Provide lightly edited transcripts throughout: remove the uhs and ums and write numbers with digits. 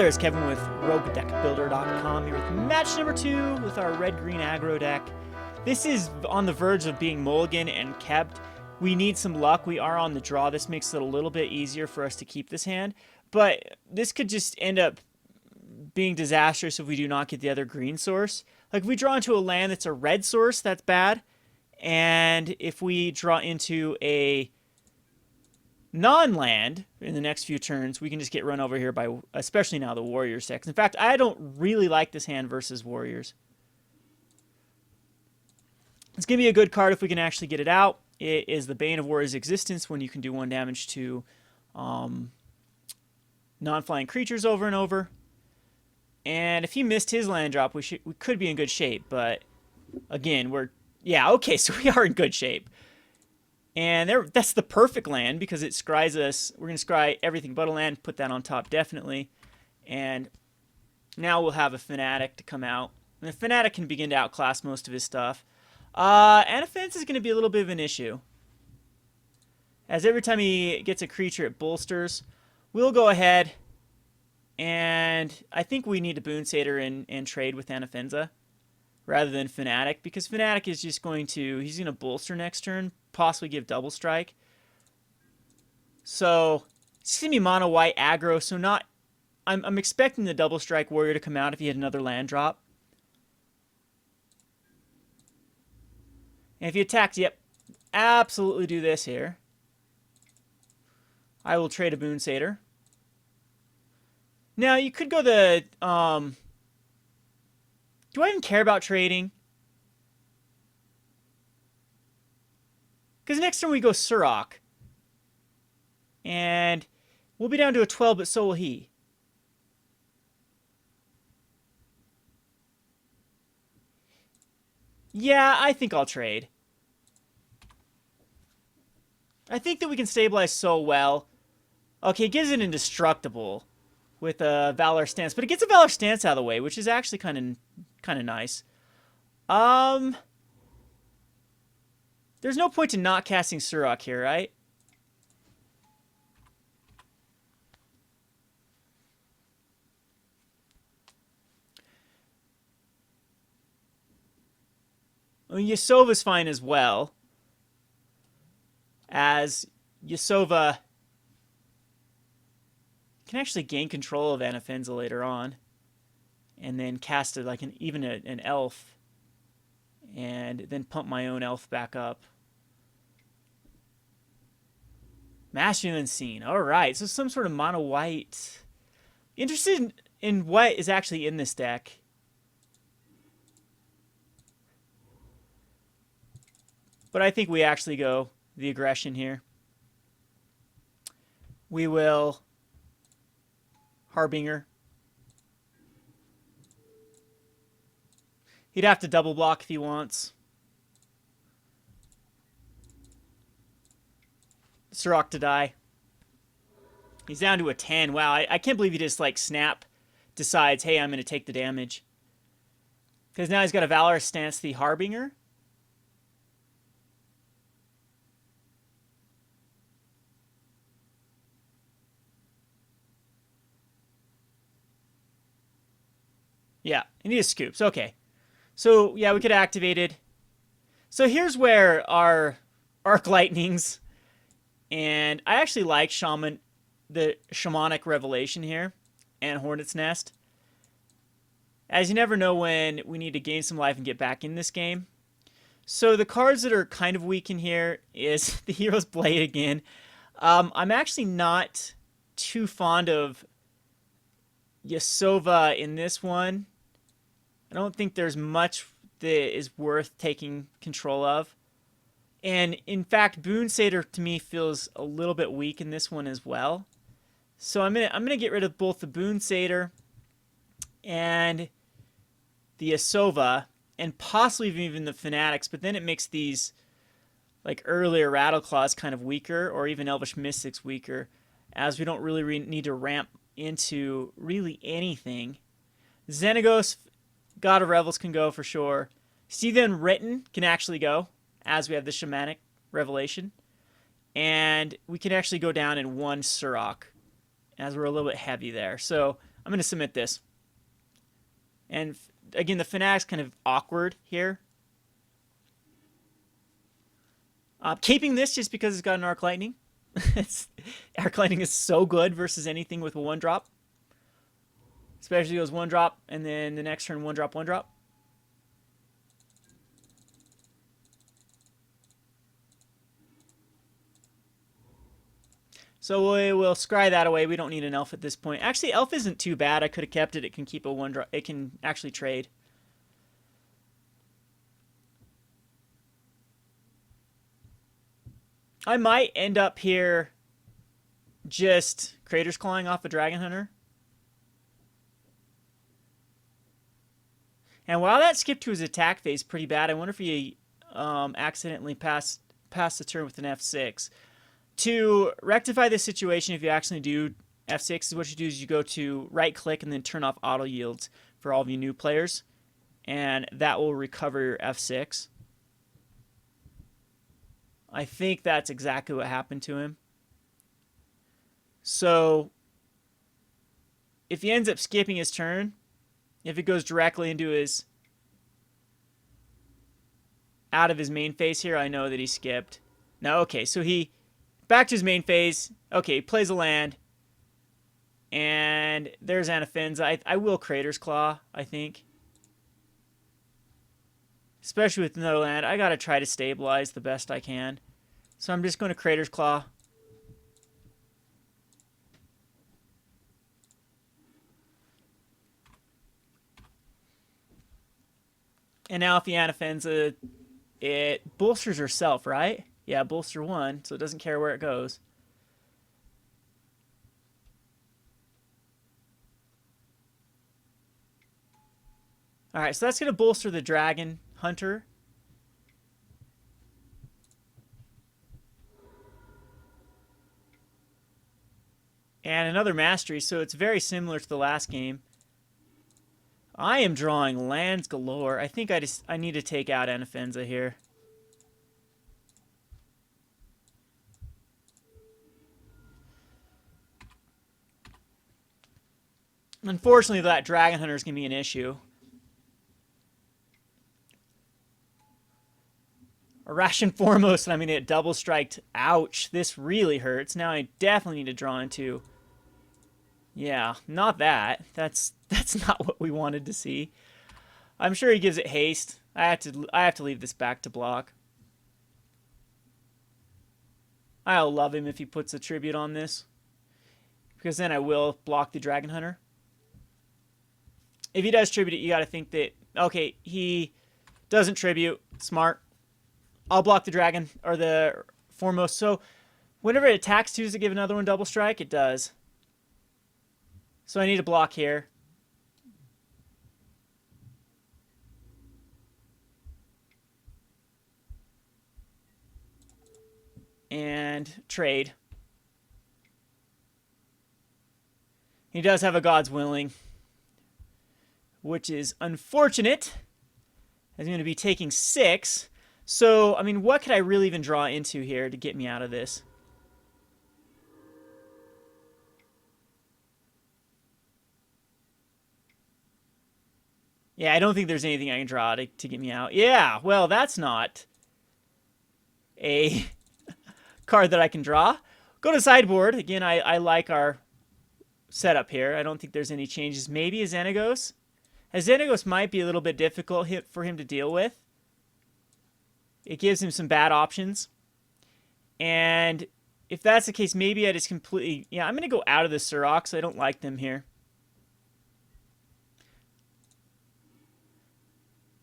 Hello there, it's Kevin with RogueDeckBuilder.com here with match number 2 with our red-green aggro deck. This is on the verge of being mulligan and kept. We need some luck. We are on the draw. This makes it a little bit easier for us to keep this hand, but this could just end up being disastrous if we do not get the other green source. Like if we draw into a land that's a red source, that's bad. And if we draw into a non-land in the next few turns, we can just get run over here by, especially now, the Warriors decks. In fact, I don't really like this hand versus Warriors. It's going to be a good card if we can actually get it out. It is the Bane of Warriors' existence when you can do 1 damage to non-flying creatures over and over. And if he missed his land drop, we could be in good shape. But again, okay, so we are in good shape. And that's the perfect land because it scries us. We're going to scry everything but a land, put that on top definitely. And now we'll have a Fanatic to come out. And the Fanatic can begin to outclass most of his stuff. And offense is going to be a little bit of an issue. As every time he gets a creature, it bolsters. We'll go ahead. And I think we need to Boon Satyr and trade with Anafenza rather than Fanatic, because Fanatic is just he's going to bolster next turn, possibly give double strike. So it's going to be mono white aggro, so I'm expecting the double strike warrior to come out if he had another land drop. And if he attacks, yep, absolutely do this here. I will trade a Boon Satyr. Now, you could go the... do I even care about trading? Because next turn we go Surrak. And we'll be down to a 12, but so will he. Yeah, I think I'll trade. I think that we can stabilize so well. Okay, it gives it indestructible with a Valor Stance, but it gets a Valor Stance out of the way, which is actually kind of nice. There's no point to not casting Surrak here, right? I mean, Yasova's fine as well, as Yasova can actually gain control of Anafenza later on, and then cast it like even an elf, and then pump my own elf back up. Masculine Scene. All right, so some sort of mono white. Interested in what is actually in this deck. But I think we actually go the aggression here. We will Harbinger. He'd have to double block if he wants. Surrak to die. He's down to a 10. Wow, I can't believe he just, like, snap decides, hey, I'm going to take the damage. Because now he's got a Valor Stance the Harbinger. Yeah, and he just scoops. Okay. So, yeah, we could activate it. So here's where our Arc Lightnings, and I actually like the Shamanic Revelation here, and Hornet's Nest. As you never know when we need to gain some life and get back in this game. So the cards that are kind of weak in here is the Hero's Blade again. I'm actually not too fond of Yasova in this one. I don't think there's much that is worth taking control of. And in fact, Boon Satyr to me feels a little bit weak in this one as well. So I'm gonna get rid of both the Boon Satyr and the Yasova, and possibly even the Fanatics, but then it makes these like earlier Rattleclaws kind of weaker, or even Elvish Mystics weaker, as we don't really need to ramp into really anything. Xenagos, God of Revels can go for sure. See the Unwritten can actually go, as we have the Shamanic Revelation. And we can actually go down in 1 Surrak, as we're a little bit heavy there. So I'm going to submit this. And again, the Fanatic's kind of awkward here. Keeping this just because it's got an Arc Lightning. Arc Lightning is so good versus anything with a 1-drop. Especially goes 1-drop, and then the next turn 1-drop, 1-drop. So we will scry that away. We don't need an elf at this point. Actually, elf isn't too bad. I could have kept it. It can keep a 1-drop. It can actually trade. I might end up here just Crater's Clawing off a Dragon Hunter. And while that skipped to his attack phase pretty bad, I wonder if he accidentally passed the turn with an F6. To rectify this situation, if you actually do F6, what you do is you go to right-click and then turn off auto yields for all of you new players. And that will recover your F6. I think that's exactly what happened to him. So if he ends up skipping his turn, if it goes directly into his out of his main phase here, I know that he skipped. Now, okay, so he back to his main phase. Okay, he plays a land. And there's Anafenza. I will Crater's Claw, I think. Especially with no land. I got to try to stabilize the best I can. So I'm just going to Crater's Claw. And now if the Anafenza, it bolsters herself, right? Yeah, bolster 1, so it doesn't care where it goes. Alright, so that's going to bolster the Dragon Hunter. And another Mastery, so it's very similar to the last game. I am drawing lands galore. I think I need to take out Anafenza here. Unfortunately, that Dragon Hunter is going to be an issue. A Ration Foremost, and I'm going to get double striked. Ouch, this really hurts. Now I definitely need to draw into... Yeah, not that. That's not what we wanted to see. I'm sure he gives it haste. I have to leave this back to block. I'll love him if he puts a tribute on this, because then I will block the Dragon Hunter. If he does tribute it, you got to think that, okay, he doesn't tribute. Smart. I'll block the Dragon, or the Foremost. So whenever it attacks, does it give another one double strike? It does. So I need a block here. And trade. He does have a God's Willing, which is unfortunate. He's going to be taking 6. So, I mean, what could I really even draw into here to get me out of this? Yeah, I don't think there's anything I can draw to get me out. Yeah, well, that's not a card that I can draw. Go to sideboard. Again, I like our setup here. I don't think there's any changes. Maybe a Xenagos. A Xenagos might be a little bit difficult for him to deal with. It gives him some bad options. And if that's the case, maybe I just completely... Yeah, I'm going to go out of the Surrak, because I don't like them here.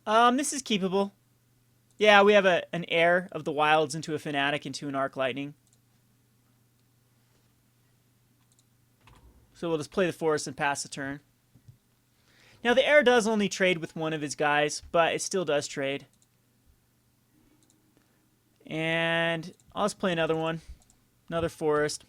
This is keepable. Yeah, we have an Heir of the Wilds into a Fanatic into an Arc Lightning. So we'll just play the Forest and pass the turn. Now, the Heir does only trade with one of his guys, but it still does trade. And I'll just play another one. Another Forest.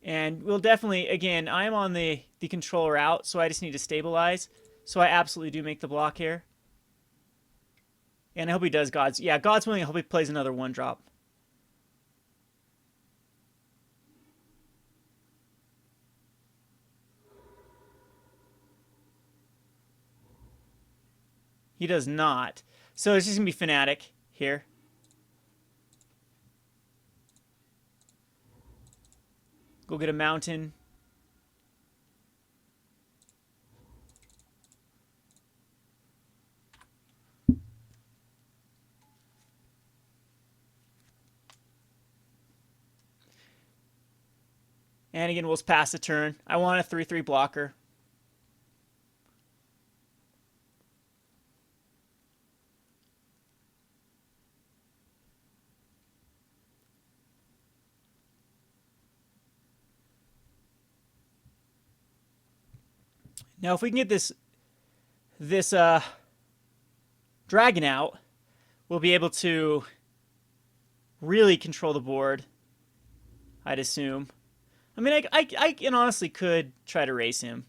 And we'll definitely, again, I'm on the controller out, so I just need to stabilize. So I absolutely do make the block here. And I hope he does God's... Yeah, God's Willing. I hope he plays another 1-drop. He does not. So it's just going to be Fanatic here. Go get a mountain. And again, we'll pass the turn. I want a 3/3 blocker. Now, if we can get this dragon out, we'll be able to really control the board, I'd assume. I mean, I can honestly could try to race him.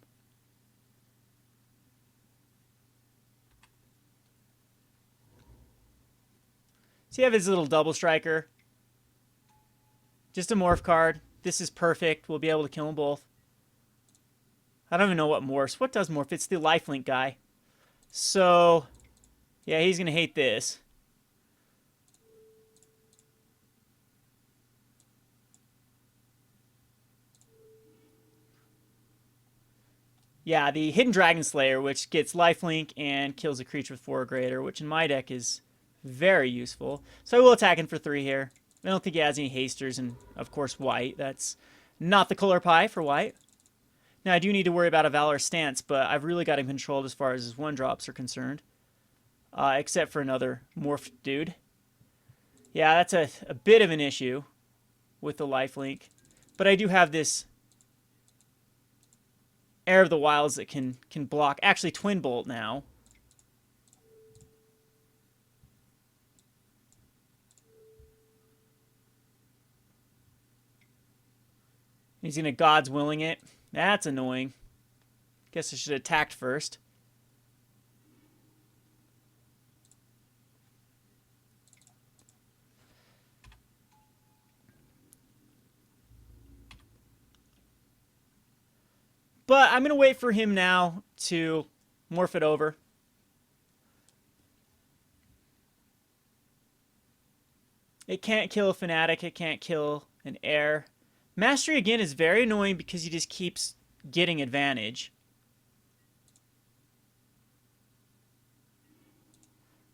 So you have his little double striker. Just a morph card. This is perfect. We'll be able to kill them both. I don't even know what morphs. What does morph? It's the lifelink guy. So, yeah, he's going to hate this. Yeah, the Hidden Dragon Slayer, which gets lifelink and kills a creature with 4 or greater, which in my deck is very useful. So I will attack him for 3 here. I don't think he has any hasters, and of course white. That's not the color pie for white. Now I do need to worry about a Valor stance, but I've really got him controlled as far as his 1-drops are concerned. Except for another morphed dude. Yeah, that's a bit of an issue with the lifelink. But I do have this Heir of the Wilds that can block. Actually, Twin Bolt now. He's going to God's Willing it. That's annoying. Guess I should have attacked first. But I'm going to wait for him now to morph it over. It can't kill a Fanatic. It can't kill an Heir. Mastery, again, is very annoying because he just keeps getting advantage.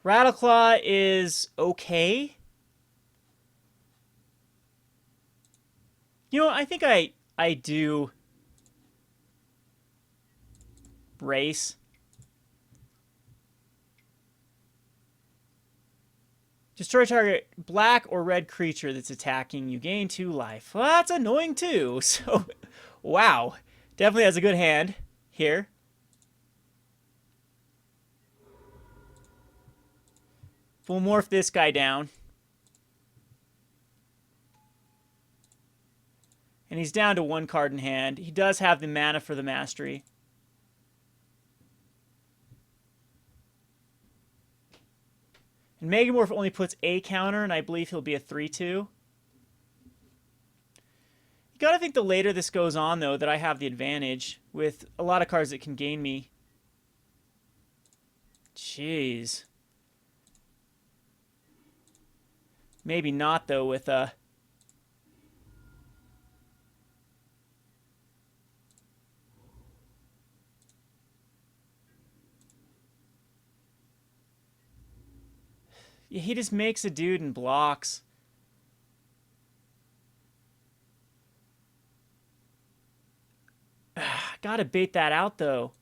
Rattleclaw is okay. You know, I think I do race. Destroy target black or red creature that's attacking. You gain 2 life. Well, that's annoying too. So, wow. Definitely has a good hand here. We'll morph this guy down. And he's down to 1 card in hand. He does have the mana for the mastery. And Megamorph only puts a counter, and I believe he'll be a 3/2. You gotta think the later this goes on, though, that I have the advantage with a lot of cards that can gain me. Jeez. Maybe not, though, with a... Yeah, he just makes a dude and blocks. Gotta bait that out, though.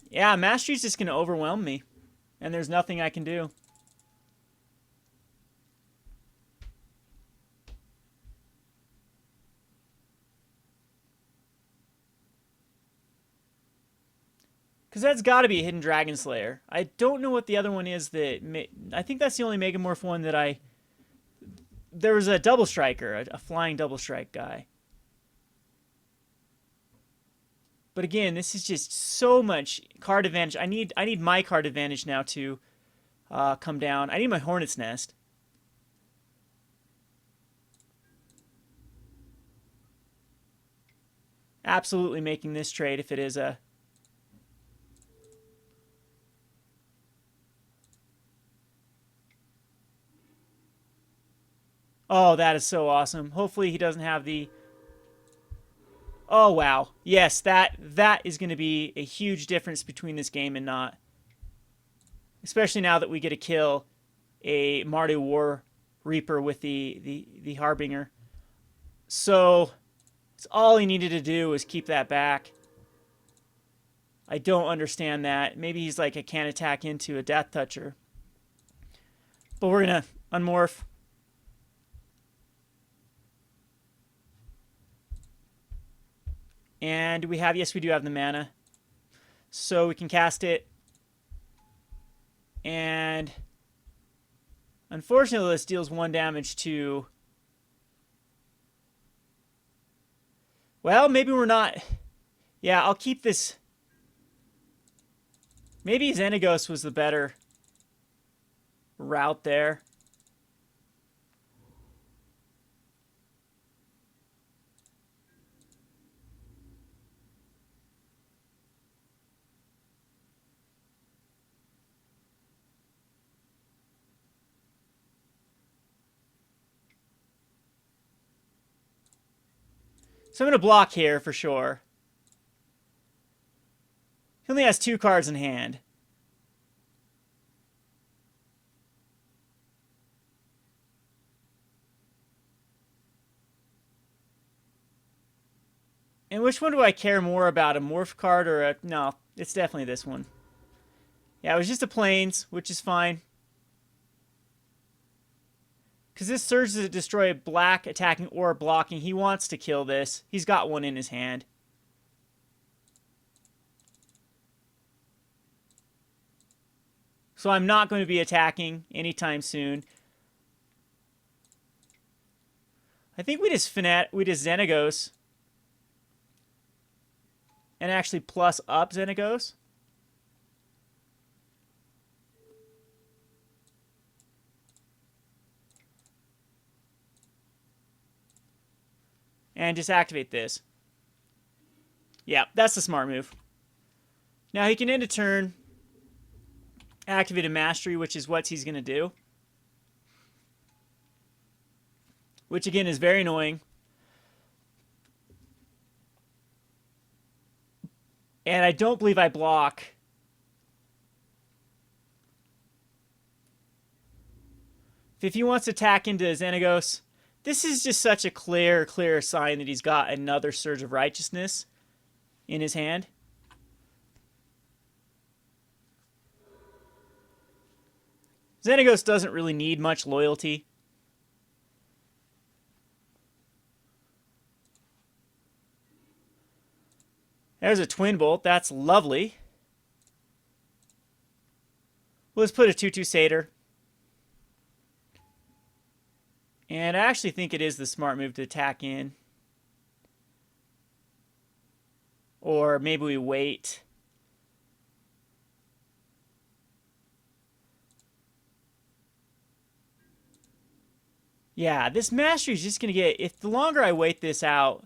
Yeah, Mastery's just gonna overwhelm me. And there's nothing I can do. Because that's got to be a Hidden Dragon Slayer. I don't know what the other one is that... I think that's the only Megamorph one that I... There was a Double Striker, a flying Double Strike guy. But again, this is just so much card advantage. I need my card advantage now to come down. I need my Hornet's Nest. Absolutely making this trade if it is a... Oh, that is so awesome. Hopefully he doesn't have the... Oh, wow. Yes, that is going to be a huge difference between this game and not. Especially now that we get to kill a Mardu War Reaper with the Harbinger. So, it's all he needed to do was keep that back. I don't understand that. Maybe he's like, I can't attack into a Death Toucher. But we're going to unmorph. And we have, yes, we do have the mana. So we can cast it. And unfortunately, this deals 1 damage to... Well, maybe we're not... Yeah, I'll keep this... Maybe Xenagos was the better route there. So I'm going to block here for sure. He only has 2 cards in hand. And which one do I care more about? A morph card or a... No, it's definitely this one. Yeah, it was just a plains, which is fine. Because this surge to destroy black attacking or blocking. He wants to kill this. He's got one in his hand. So I'm not going to be attacking anytime soon. I think we just Xenagos. And actually plus up Xenagos. And just activate this. Yeah, that's the smart move. Now he can end a turn, activate a mastery, which is what he's going to do. Which again is very annoying. And I don't believe I block. If he wants to attack into Xenagos, this is just such a clear sign that he's got another Surge of Righteousness in his hand. Xenagos doesn't really need much loyalty. There's a Twin Bolt. That's lovely. Let's put a 2/2 Satyr. And I actually think it is the smart move to attack in. Or maybe we wait. Yeah, this mastery is just going to get... If the longer I wait this out,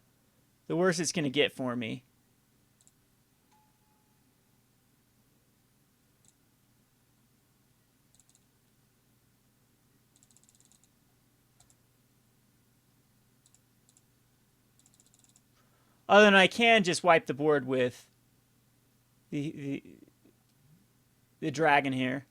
the worse it's going to get for me. Other than I can just wipe the board with the dragon here.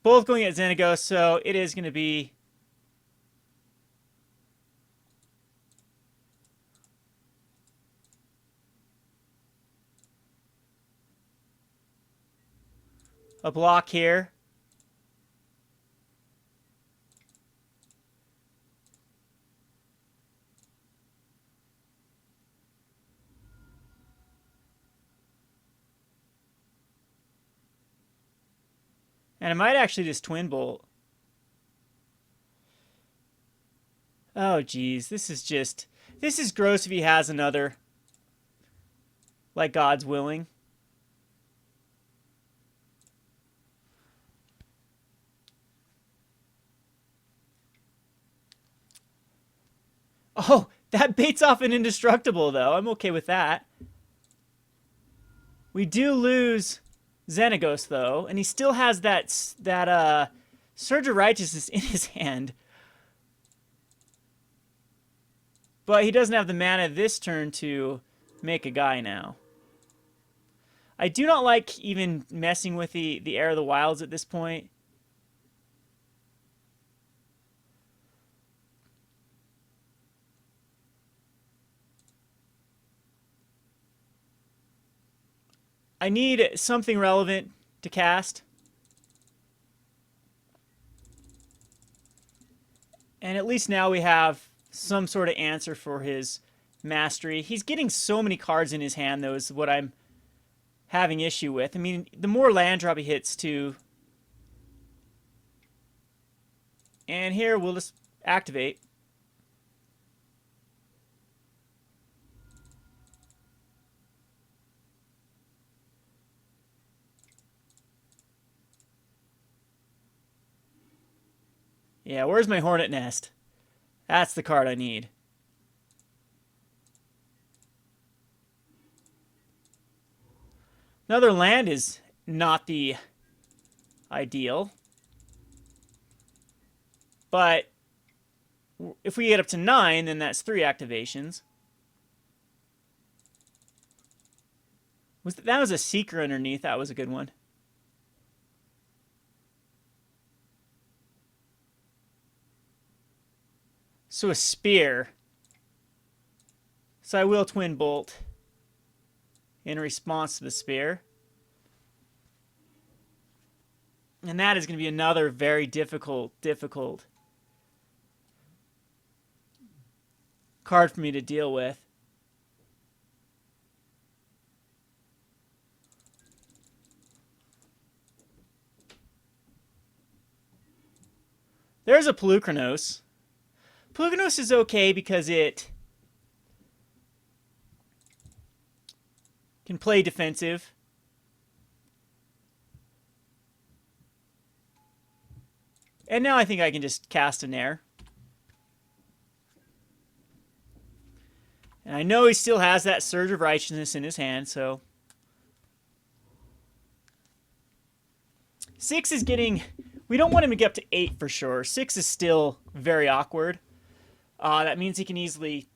Both going at Xenagos, so it is going to be... a block here. And I might actually just Twin Bolt. Oh, geez. This is just... This is gross if he has another. Like God's willing. Oh, that baits off an indestructible, though. I'm okay with that. We do lose Xenagos, though, and he still has that Surge of Righteousness in his hand. But he doesn't have the mana this turn to make a guy now. I do not like even messing with the Heir of the Wilds at this point. I need something relevant to cast. And at least now we have some sort of answer for his mastery. He's getting so many cards in his hand, though, is what I'm having issue with. I mean, the more land drop he hits, too. And here, we'll just activate. Yeah, where's my Hornet Nest? That's the card I need. Another land is not the ideal. But if we get up to 9, then that's 3 activations. That was a Seeker underneath. That was a good one. So a Spear. So I will Twin Bolt in response to the Spear. And that is going to be another very difficult card for me to deal with. There's a Polukranos. Polukranos is okay because it can play defensive. And now I think I can just cast an Heir. And I know he still has that Surge of Righteousness in his hand, so 6 is getting... We don't want him to get up to 8 for sure. 6 is still very awkward. That means he can easily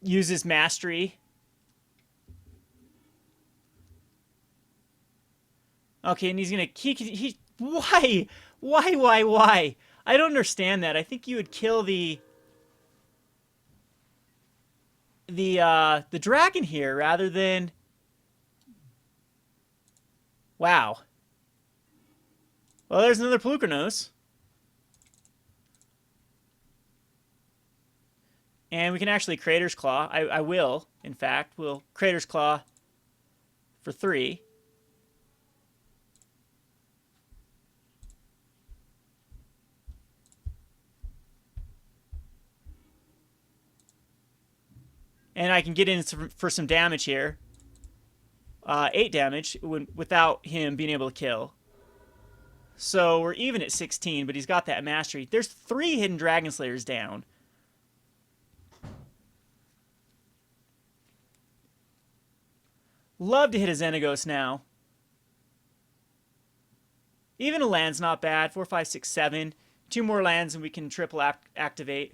use his mastery. Okay, and he's gonna... Why? Why? I don't understand that. I think you would kill the dragon here rather than... Wow. Well, there's another Polukranos. And we can actually Crater's Claw. I will, in fact. We'll Crater's Claw for 3. And I can get in for some damage here. 8 damage without him being able to kill. So we're even at 16, but he's got that mastery. There's 3 Hidden Dragon Slayers down. Love to hit a Xenagos now. Even a land's not bad. 4, 5, 6, 7. 2 more lands and we can triple activate.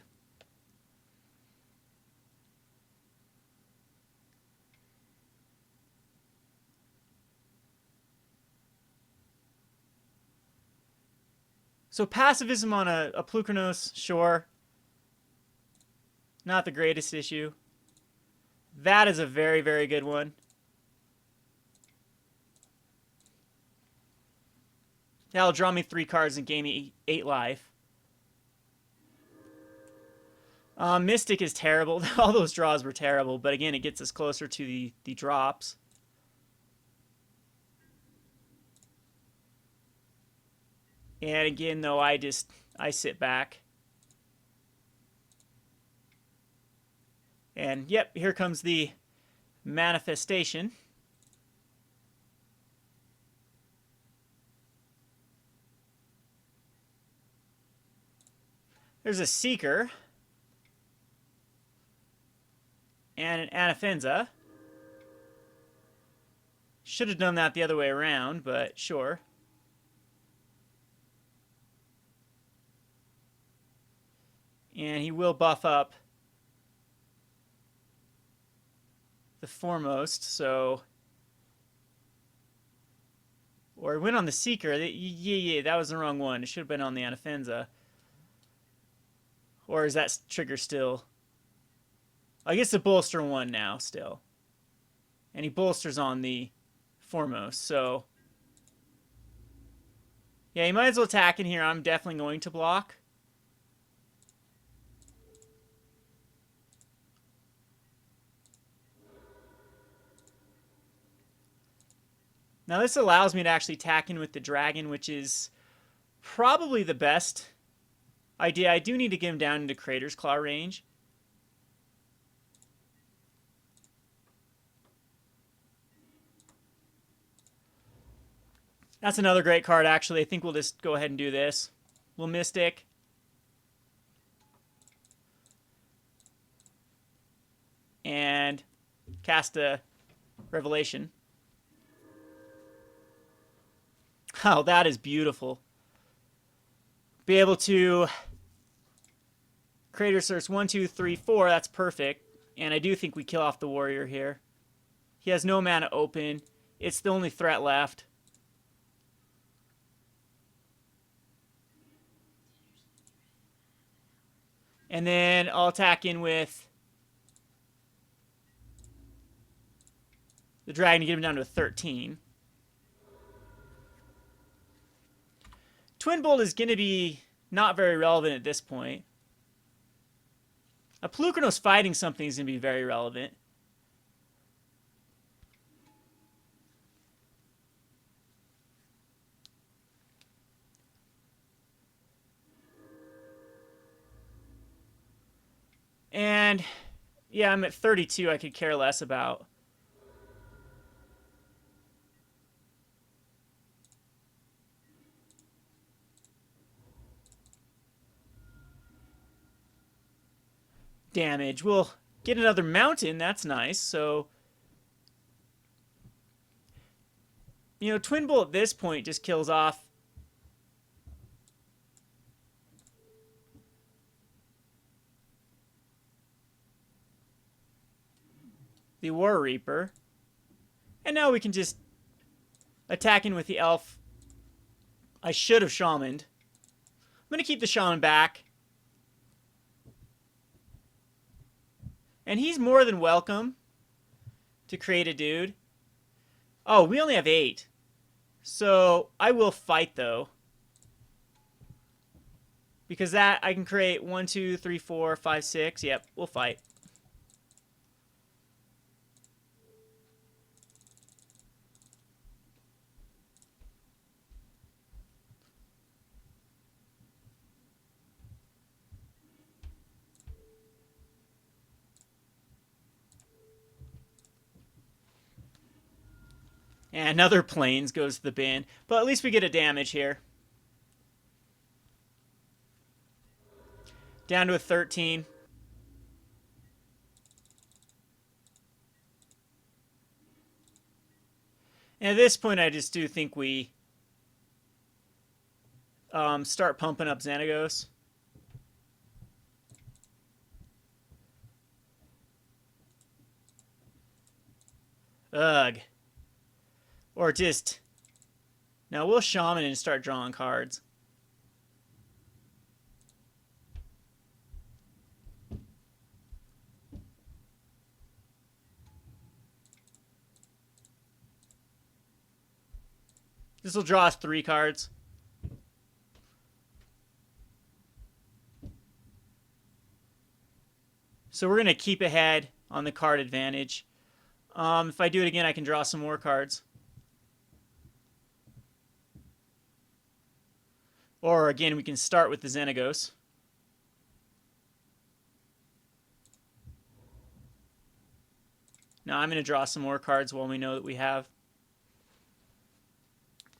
So pacifism on a Polukranos, sure. Not the greatest issue. That is a very, very good one. That'll draw me 3 cards and gain me 8 life. Mystic is terrible. All those draws were terrible, but again, it gets us closer to the drops. And again, though, I sit back. And yep, here comes the manifestation. There's a Seeker. And an Anafenza. Should have done that the other way around, but sure. And he will buff up the foremost, so... Or it went on the Seeker. Yeah, that was the wrong one. It should have been on the Anafenza. Or is that trigger still? I guess the bolster one now still. And he bolsters on the foremost, so... Yeah, you might as well attack in here. I'm definitely going to block. Now this allows me to actually attack in with the dragon, which is probably the best idea. I do need to get him down into Crater's Claw range. That's another great card, actually. I think we'll just go ahead and do this. We'll Mystic. And cast a Revelation. Oh, that is beautiful. Be able to Crater Search 1, 2, 3, 4. That's perfect. And I do think we kill off the warrior here. He has no mana open. It's the only threat left. And then I'll attack in with the dragon to get him down to a 13. Twin Bolt is going to be not very relevant at this point. A Polukranos fighting something is going to be very relevant. And yeah, I'm at 32. I could care less about. Damage. We'll get another mountain. That's nice. So, you know, Twin Bolt at this point just kills off the War Reaper. And now we can just attack in with the elf. I should have shamaned. I'm going to keep the shaman back. And he's more than welcome to create a dude. Oh, we only have 8. So I will fight, though. Because that, I can create 1, 2, 3, 4, 5, 6. Yep, we'll fight. And another planes goes to the bin. But at least we get a damage here. Down to a 13. And at this point, I just do think we start pumping up Xenagos. Ugh. Or just... Now we'll shaman and start drawing cards. This will draw us 3 cards. So we're going to keep ahead on the card advantage. If I do it again, I can draw some more cards. Or again, we can start with the Xenagos. Now I'm going to draw some more cards while we know that we have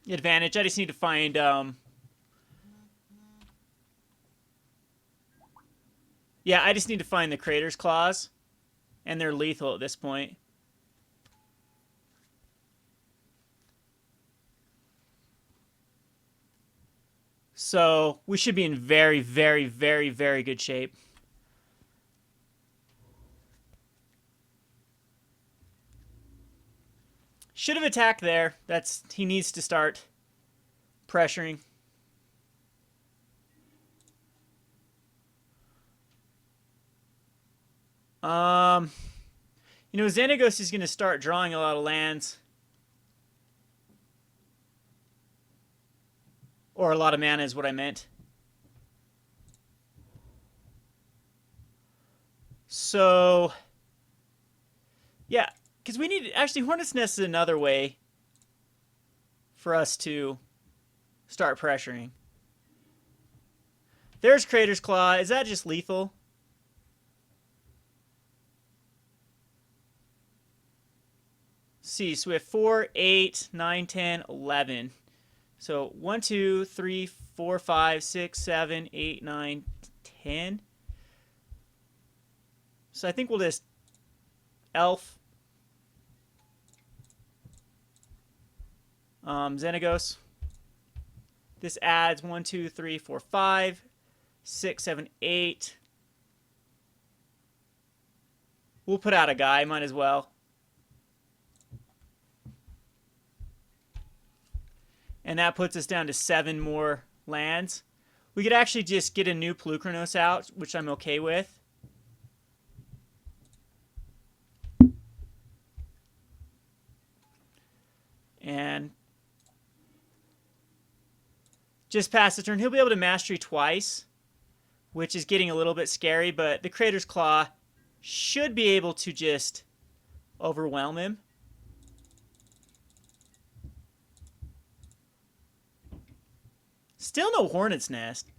the advantage. I just need to find... Yeah, I just need to find the Crater's Claws. And they're lethal at this point. So we should be in very, very, very, very good shape. Should have attacked there. He needs to start pressuring. You know, Xenagos is going to start drawing a lot of lands. Or a lot of mana is what I meant. So, yeah, because we need... Actually, Hornet's Nest is another way for us to start pressuring. There's Crater's Claw. Is that just lethal? See, so we have 4, 8, 9, 10, 11. So 1, 2, 3, 4, 5, 6, 7, 8, 9, 10. So I think we'll just Elf. Xenagos. This adds 1, 2, 3, 4, 5, 6, 7, 8. We'll put out a guy, might as well. And that puts us down to 7 more lands. We could actually just get a new Polukranos out, which I'm okay with. And just pass the turn. He'll be able to mastery twice, which is getting a little bit scary, but the Crater's Claw should be able to just overwhelm him. Still no Hornet's Nest.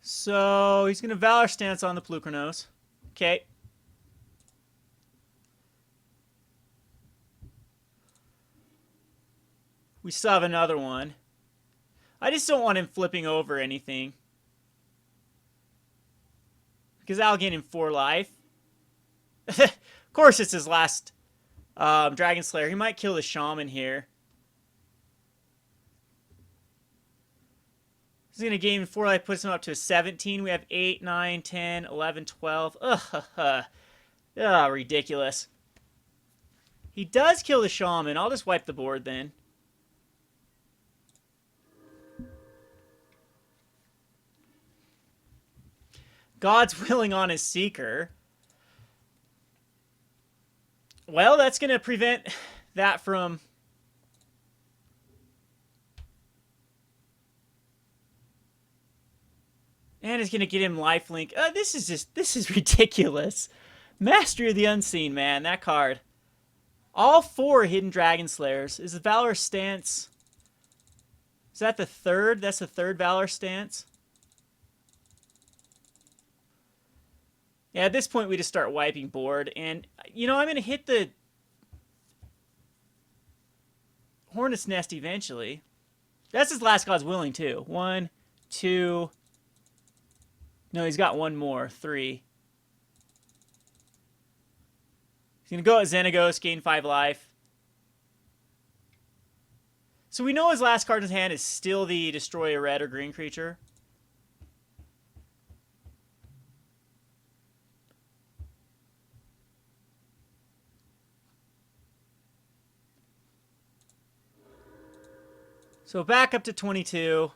So he's going to Valor Stance on the Polukranos. Okay. We still have another one. I just don't want him flipping over anything, because that'll gain him 4 life. Of course it's his last Dragon Slayer. He might kill the Shaman here. He's going to gain 4 life, puts him up to a 17. We have 8, 9, 10, 11, 12. Ugh, ridiculous. He does kill the Shaman. I'll just wipe the board then. God's willing on his Seeker. Well, that's going to prevent that from... And it's going to get him lifelink. This is ridiculous. Mastery of the Unseen, man. That card. All 4 Hidden Dragon Slayers. Is the Valor Stance... Is that the third? That's the third Valor Stance. Yeah, at this point we just start wiping board. And, you know, I'm going to hit the Hornet's Nest eventually. That's his last God's Willing, too. 1, 2... No, he's got 1 more. 3. He's going to go at Xenagos, gain 5 life. So we know his last card in his hand is still the destroy a red or green creature. So back up to 22.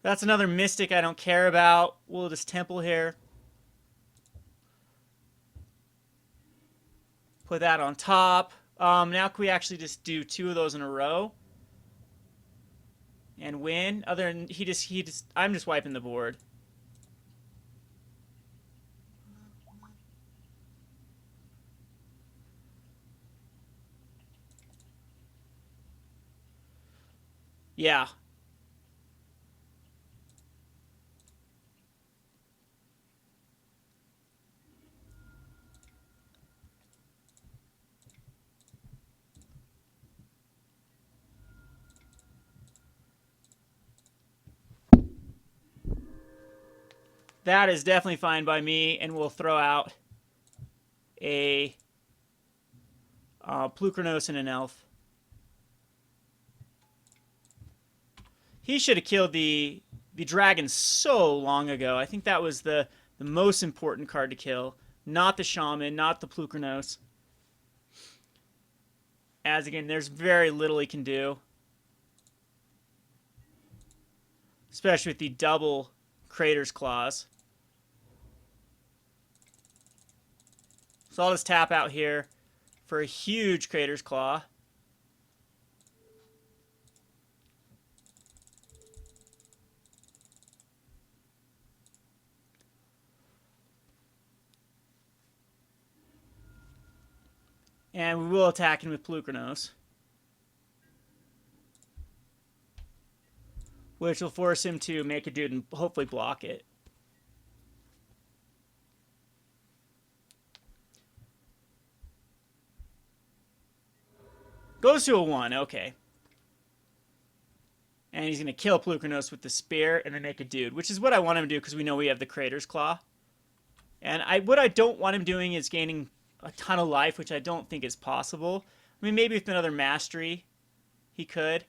That's another Mystic I don't care about. We'll just Temple here. Put that on top. Now can we actually just do 2 of those in a row and win? Other than I'm just wiping the board. Yeah. That is definitely fine by me, and we'll throw out a Polukranos and an elf. He should have killed the dragon so long ago. I think that was the most important card to kill. Not the Shaman, not the Polukranos. As again, there's very little he can do. Especially with the double Crater's Claws. So I'll just tap out here for a huge Crater's Claw. And we will attack him with Polukranos, which will force him to make a dude and hopefully block it. Goes to a 1, okay. And he's going to kill Polukranos with the spear and then make a dude, which is what I want him to do because we know we have the Crater's Claw. And what I don't want him doing is gaining a ton of life, which I don't think is possible. I mean, maybe with another mastery, he could.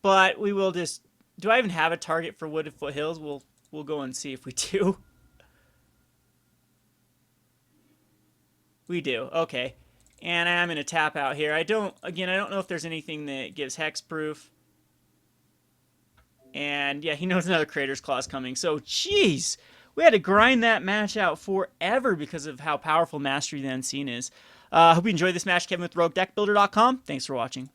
But we will just... Do I even have a target for Wooded Foothills? We'll go and see if we do. We do. Okay. And I'm going to tap out here. I don't know if there's anything that gives hexproof. And yeah, he knows another Crater's Claw is coming. So, jeez, we had to grind that match out forever because of how powerful Mastery the Unseen is. Hope you enjoyed this match. Kevin with RogueDeckBuilder.com. Thanks for watching.